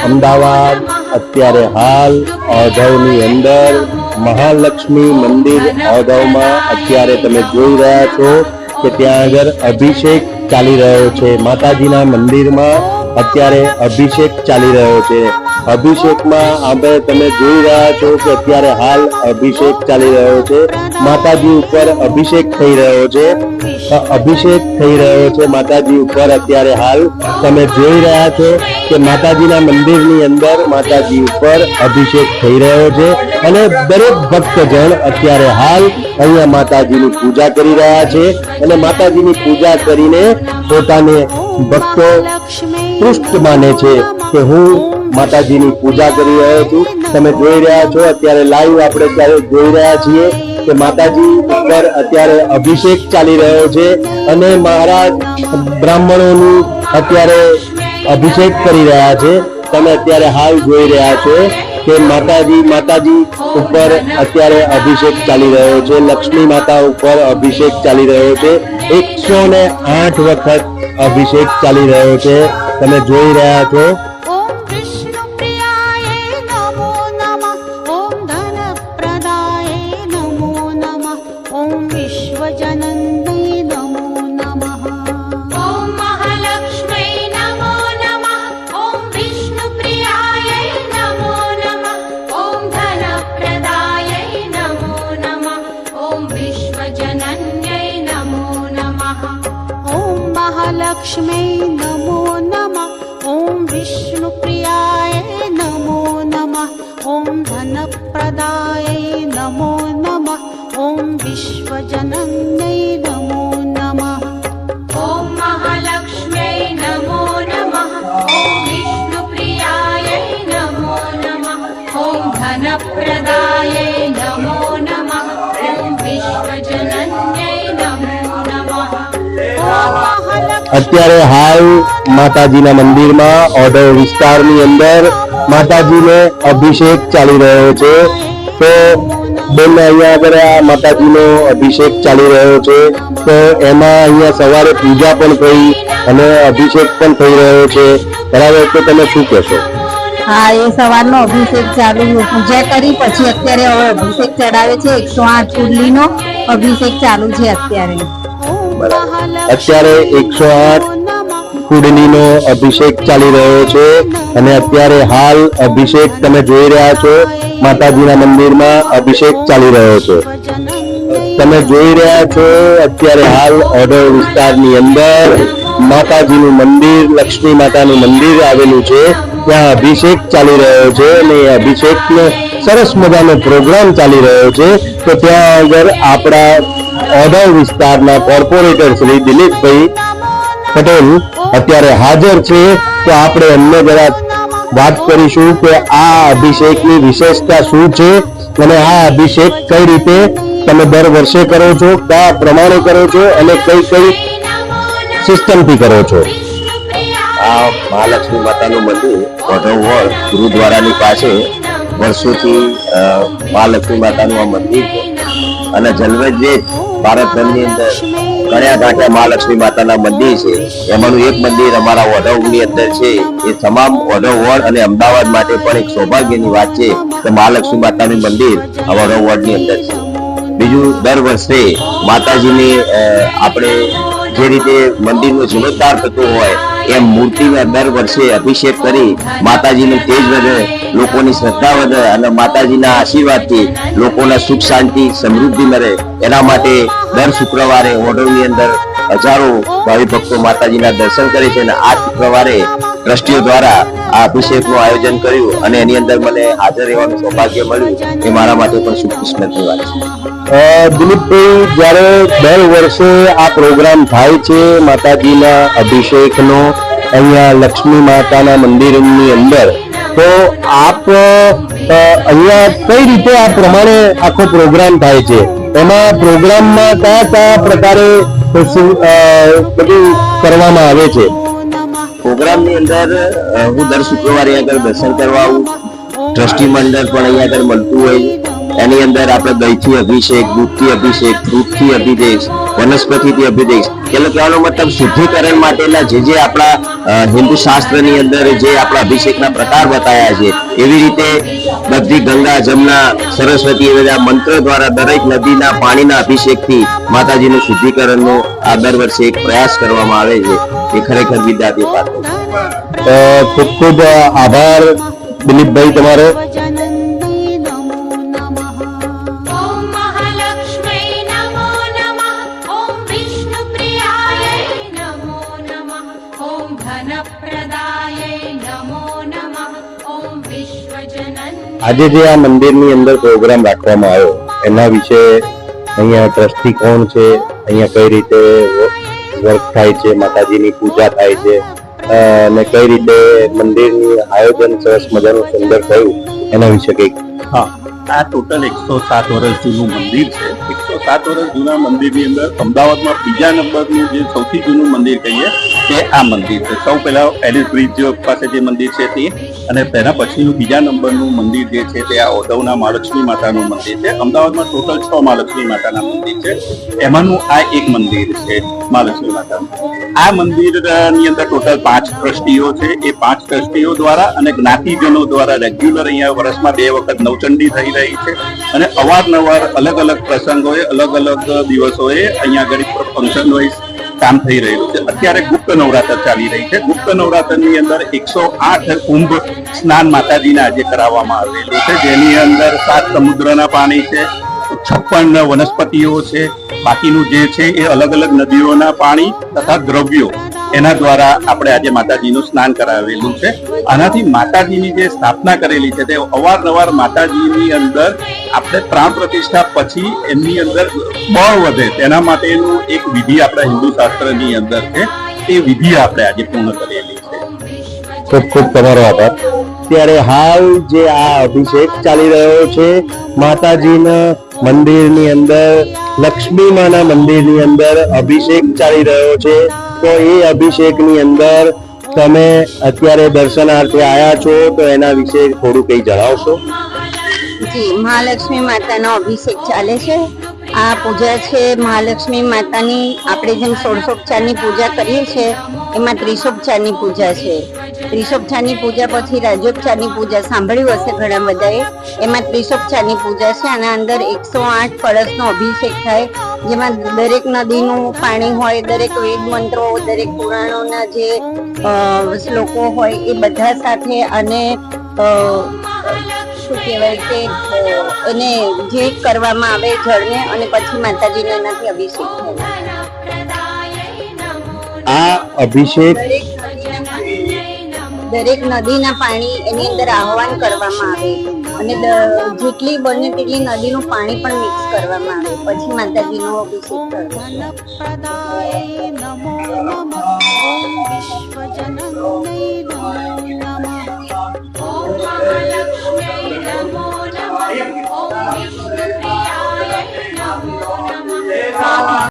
અમદાવાદ અત્યારે હાલ ઓઢવની અંદર મહાલક્ષ્મી મંદિર ઓઢવમાં અત્યારે તમે જોઈ રહ્યા છો કે ત્યાં આગળ અભિષેક ચાલી રહ્યો છે। માતાજીના મંદિરમાં અત્યારે અભિષેક ચાલી રહ્યો છે। અભિષેકમાં આપણે તમે જોઈ રહ્યા છો કે અત્યારે હાલ અભિષેક ચાલી રહ્યો છે। માતાજી ઉપર અભિષેક થઈ રહ્યો છે। અભિષેક થઈ રહ્યો છે માતાજી ઉપર અત્યારે હાલ તમે જોઈ રહ્યા છો કે માતાજીના મંદિરની અંદર માતાજી ઉપર અભિષેક થઈ રહ્યો છે અને દરેક ભક્તજન અત્યારે હાલ અહીંયા માતાજીની પૂજા કરી રહ્યા છે અને માતાજીની પૂજા કરીને પોતાને ભક્તો તૃષ્ટ માને છે કે હું માતાજીની પૂજા કરી રહ્યો છું। તમે જોઈ રહ્યા છો અત્યારે લાઈવ આપણે ત્યારે જોઈ રહ્યા છીએ કે માતાજી ઉપર અત્યારે અભિષેક ચાલી રહ્યો છે અને મહારાજ બ્રાહ્મણોનું અત્યારે અભિષેક કરી રહ્યા છે। તમે અત્યારે હાલ જોઈ રહ્યા છો કે માતાજી ઉપર અત્યારે અભિષેક ચાલી રહ્યો છે। લક્ષ્મી માતા ઉપર અભિષેક ચાલી રહ્યો છે। 108 વખત અભિષેક ચાલી રહ્યો છે। તમે જોઈ રહ્યા છો। लक्ष्मी नमो नमः ओम विष्णु प्रियाय नमो नमः ओम धन प्रदाय नमो नमः ओम विश्वजनन्यै नमो नमः ओम महालक्ष्मी नमो नमः ओम विष्णु प्रियाय नमो नमः ओम धन प्रदाय नमो नमः ओम विश्वजनन्यै नमो नमः। અત્યારે હાલ માતાજીના મંદિરમાં ઓઢવ વિસ્તારની અંદર માતાજીને અભિષેક ચાલી રહ્યો છે। તો બેન અહીંયા આગળ આ માતાજીનો અભિષેક ચાલી રહ્યો છે તો એમાં અહીંયા સવારે પૂજા પણ થઈ અને અભિષેક પણ થઈ રહ્યો છે બરાબર। તો તમે શું કહેશો? हाँ, ये सवारનો અભિષેક ચાલુ પૂજા કરી પછી અત્યારે હવે અભિષેક ચડાવે છે। 108 કુંડલીનો અભિષેક ચાલુ છે અત્યારે। અત્યારે 108 કુંડલીનો અભિષેક ચાલી રહ્યો છે અને અત્યારે હાલ અભિષેક તમે જોઈ રહ્યા છો માતાજીના મંદિરમાં અભિષેક ચાલી રહ્યો છે। તમે જોઈ રહ્યા છો અત્યારે હાલ ઓઢવ વિસ્તારની અંદર માતાજીનું મંદિર લક્ષ્મી માતાનું મંદિર આવેલું છે ત્યાં અભિષેક ચાલી રહ્યો છે અને અભિષેકનો સરસ મજાનો પ્રોગ્રામ ચાલી રહ્યો છે। તો ત્યાં આગળ આપણા ઓઢવ વિસ્તારના કોર્પોરેટર શ્રી દિલીપભાઈ પટેલ અત્યારે હાજર છે। તો આપણે એમને જરા વાત કરીશું કે આ અભિષેકની વિશેષતા શું છે અને આ અભિષેક કઈ રીતે તમે દર વર્ષે કરો છો, કયા પ્રમાણે કરો છો અને કઈ કઈ સિસ્ટમથી કરો છો? આ મહાલક્ષ્મી માતાનું મંદિર ઓઢવ વોર્ડ ગુરુદ્વારાની પાસે વર્ષોથી મહાલક્ષ્મી માતાનું આ મંદિર છે અને જલવેજ ભારતભરની અંદર ઘણા ગાંઠિયા મહાલક્ષ્મી માતાના મંદિર છે। એમાંનું એક મંદિર અમારા ઓઢવની અંદર છે। એ તમામ ઓઢવ વોર્ડ અને અમદાવાદ માટે પણ એક સૌભાગ્યની વાત છે કે મહાલક્ષ્મી માતાનું મંદિર ઓઢવ વોર્ડની અંદર છે। બીજું દર વર્ષે માતાજીની આપણે જે રીતે મંદિરનો જીર્ણોદ્ધાર થતો હોય એમ મૂર્તિના દર વર્ષે અભિષેક કરી માતાજીનું તેજ વધે, લોકોની શ્રદ્ધા વધે અને માતાજીના આશીર્વાદથી લોકોના સુખ શાંતિ સમૃદ્ધિ મળે એના માટે દર શુક્રવારે ઓઢવની અંદર હજારો ભાવિ ભક્તો માતાજીના દર્શન કરે છે અને આ શુક્રવારે ટ્રસ્ટીઓ દ્વારા આ અભિષેકનું આયોજન કર્યું અને એની અંદર મને હાજર રહેવાનું સૌભાગ્ય મળ્યું એ મારા માટે પણ શુભ કિસ્મતની વાત છે। દિલીપભાઈ, જ્યારે દર વર્ષે આ પ્રોગ્રામ થાય છે માતાજીના અભિષેકનો અહીંયા લક્ષ્મી માતાના મંદિરની અંદર, તો આપ અહીંયા કઈ રીતે આ પ્રમાણે આખો પ્રોગ્રામ થાય છે? એમાં પ્રોગ્રામમાં કયા કયા પ્રકારે બધું કરવામાં આવે છે? પ્રોગ્રામની અંદર હું દર શુક્રવારે આગળ દર્શન કરવા આવું। ટ્રસ્ટી મંડળ પણ અહીંયા આગળ મળતું હોય। એની અંદર આપણે દહીંથી અભિષેક, દૂધથી અભિષેક, ફ્રૂટથી અભિષેક, વનસ્પતિથી અભિષેક, એટલે કહેવાનો મતલબ શુદ્ધિકરણ માટેના જે આપણા હિન્દુ શાસ્ત્રની અંદર જે આપણા અભિષેકના પ્રકાર બતાવ્યા છે, એવી રીતે બધી ગંગા, જમના, સરસ્વતી એ બધા મંત્ર દ્વારા દરેક નદીના પાણીના અભિષેકથી માતાજીનું શુદ્ધિકરણનો આ દર વર્ષે એક પ્રયાસ કરવામાં આવે છે. એ ખરેખર વિદ્યાર્થી પાત્ર. ખૂબ ખૂબ આભાર દિલીપભાઈ તમારો. जनन्यै नमो नमः ॐ महालक्ष्म्यै नमो नमः ॐ विष्णुप्रियायै नमो नमः ॐ धनप्रदायै नमो नमः ॐ विश्वजनन्यै આજે જે આ મંદિરની અંદર પ્રોગ્રામ રાખવામાં આવ્યો એના વિશે અહીંયા ટ્રસ્ટી કોણ છે, અહીંયા કઈ રીતે વર્ક થાય છે, માતાજીની પૂજા થાય છે અને કઈ રીતે મંદિરની આયોજન સરસ મજાનું સુંદર થયું એના વિશે કંઈક. હા, આ ટોટલ 107 વર્ષ જૂનું મંદિર છે. 107 વર્ષ જૂના મંદિરની અંદર અમદાવાદમાં બીજા નંબરનું જે સૌથી જૂનું મંદિર કહીએ તે આ મંદિર છે. સૌ પહેલા એલિસ બ્રિજ પાસે જે મંદિર છે તે, અને તેના પછીનું બીજા નંબરનું મંદિર જે છે તે આ ઓઢવના મહાલક્ષ્મી માતાનું મંદિર છે. અમદાવાદમાં ટોટલ 6 મહાલક્ષ્મી માતાના મંદિર છે, એમાંનું આ એક મંદિર છે મહાલક્ષ્મી માતાનું. આ મંદિરની અંદર ટોટલ 5 ટ્રસ્ટીઓ છે. એ 5 ટ્રસ્ટીઓ દ્વારા અને જ્ઞાતિજનો દ્વારા રેગ્યુલર અહીંયા વર્ષમાં 2 વખત નવચંડી થઈ રહી છે, અને અવારનવાર અલગ અલગ પ્રસંગોએ, અલગ અલગ દિવસોએ અહીંયા આગળ ફંક્શન વાઇઝ કામ થઈ રહ્યું છે. અત્યારે ગુપ્ત નવરાત્ર ચાલી રહી છે. ગુપ્ત નવરાત્રની અંદર 108 કુંભ સ્નાન માતાજીના આજે કરાવવામાં આવેલું છે, જેની અંદર 7 સમુદ્રના પાણી છે, 56 વનસ્પતિઓ છે, બાકીનું જે છે એ અલગ અલગ નદીઓના પાણી તથા દ્રવ્યો એના દ્વારા આપણે આજે માતાજીનું સ્નાન કરાવેલું છે. આનાથી માતાજીની જે સ્થાપના કરેલી છે તે અવારનવાર માતાજીની અંદર આપણે પ્રાણ પ્રતિષ્ઠા પછી એમની અંદર બળ વધે તેના માટેનું એક વિધિ આપણા હિન્દુ શાસ્ત્રની અંદર છે. તે વિધિ આપણે આજે પૂર્ણ કરેલી છે. ખૂબ ખૂબ તમારો આભાર. ત્યારે હાલ જે આ અભિષેક ચાલી રહ્યો છે માતાજીના મંદિરની અંદર, લક્ષ્મી માના મંદિરની અંદર અભિષેક ચાલી રહ્યો છે. તો એ અભિષેકની અંદર તમે અત્યારે દર્શનાર્થે આવ્યા છો, તો એના વિશે થોડું કંઈ જણાવશો? જી, મહાલક્ષ્મી માતાનો અભિષેક ચાલે છે. આ પૂજા છે મહાલક્ષ્મી માતાની. આપણે જેમ 16 પૂજા કરીએ છીએ એમાં ત્રિશોપચારની પૂજા છે. ત્રિશોપચારની પૂજા પછી રાજોપચારની પૂજા સાંભળ્યું હશે ઘણા બધાએ. એમાં ત્રિશોપચારની પૂજા છે. આના અંદર 108 કળશનો અભિષેક થાય, જેમાં દરેક નદીનું પાણી હોય, દરેક વેદ મંત્રો, દરેક પુરાણોના જે શ્લોકો હોય એ બધા સાથે, અને શું કહેવાય કે એને જે કરવામાં આવે જળને, અને પછી માતાજીનો એનાથી અભિષેક થાય. આ અભિષેક દરેક નદીના પાણી એની અંદર આહવાન કરવામાં આવે, અને જેટલી બને તેટલી નદીનું પાણી પણ મિક્સ કરવામાં આવે, પછી માતાજીનો અભિષેક કરવામાં આવે. धनप्रदायै नमो नमः ॐ विश्वजनन्यै नमो नमः ॐ महालक्ष्म्यै नमो नमः ॐ विष्णुप्रियायै नमो नमः